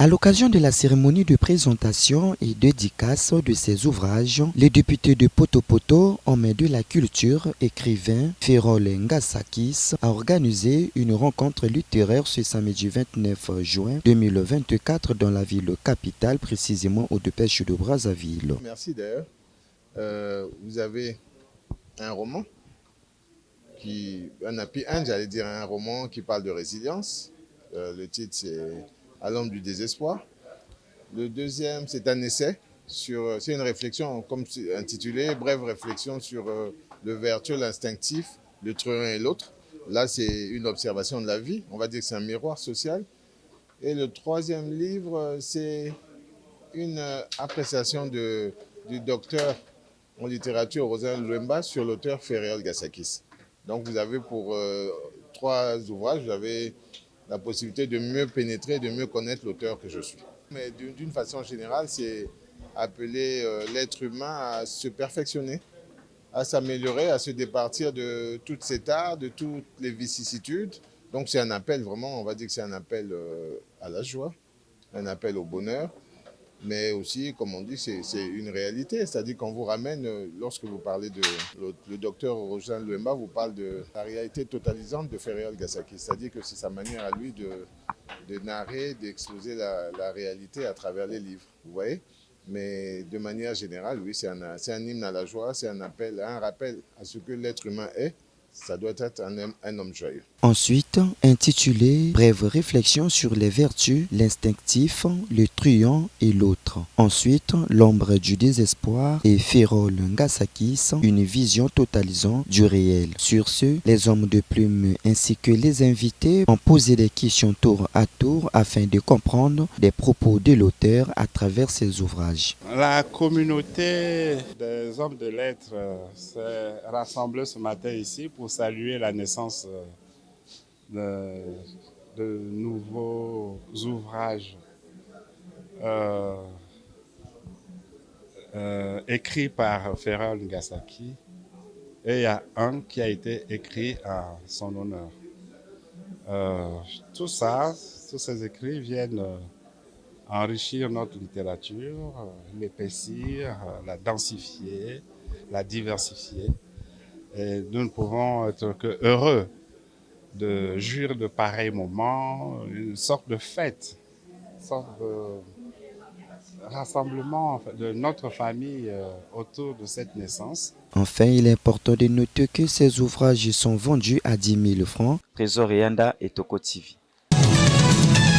À l'occasion de la cérémonie de présentation et dédicace de ses ouvrages, les députés de Poto-Poto, homme de la culture, écrivain Ferrol Ngasakis, a organisé une rencontre littéraire ce samedi 29 juin 2024 dans la ville capitale, précisément au Dépêche de Brazzaville. Merci d'ailleurs. Vous avez un roman j'allais dire un roman qui parle de résilience. Le titre c'est À l'ombre du désespoir. Le deuxième c'est un essai c'est une réflexion comme intitulée Brève réflexion sur le vertueux, l'instinctif, le truand et l'autre. Là c'est une observation de la vie. On va dire que c'est un miroir social. Et le troisième livre c'est une appréciation du docteur en littérature Rosin Luemba sur l'auteur Ferrol Ngasakis. Donc vous avez pour trois ouvrages, vous avez la possibilité de mieux pénétrer, de mieux connaître l'auteur que je suis. Mais d'une façon générale, c'est appeler l'être humain à se perfectionner, à s'améliorer, à se départir de toute cet art, de toutes les vicissitudes. Donc c'est un appel vraiment, on va dire que c'est un appel à la joie, un appel au bonheur. Mais aussi, comme on dit, c'est une réalité. C'est-à-dire qu'on vous ramène, lorsque vous parlez le docteur Rojan Luemba vous parle de la réalité totalisante de Ferrol Ngasakis. C'est-à-dire que c'est sa manière à lui de narrer, d'exposer la réalité à travers les livres. Vous voyez? Mais de manière générale, oui, c'est un hymne à la joie, c'est un rappel à ce que l'être humain est. Ça doit être un homme joyeux. Ensuite, intitulé Brève réflexion sur les vertus, l'instinctif, le truand et l'autre. Ensuite, L'ombre du désespoir et Ferrol Ngasakis, une vision totalisante du réel. Sur ce, les hommes de plume ainsi que les invités ont posé des questions tour à tour afin de comprendre les propos de l'auteur à travers ses ouvrages. La communauté des hommes de lettres s'est rassemblée ce matin ici pour saluer la naissance de nouveaux ouvrages écrits par Ferrol Ngasakis, et il y a un qui a été écrit à son honneur. Tous ces écrits viennent enrichir notre littérature, l'épaissir, la densifier, la diversifier. Et nous ne pouvons être que heureux de jouir de pareils moments, une sorte de fête, une sorte de rassemblement de notre famille autour de cette naissance. Enfin, il est important de noter que ces ouvrages sont vendus à 10 000 francs. Trésor Yanda et Toko TV.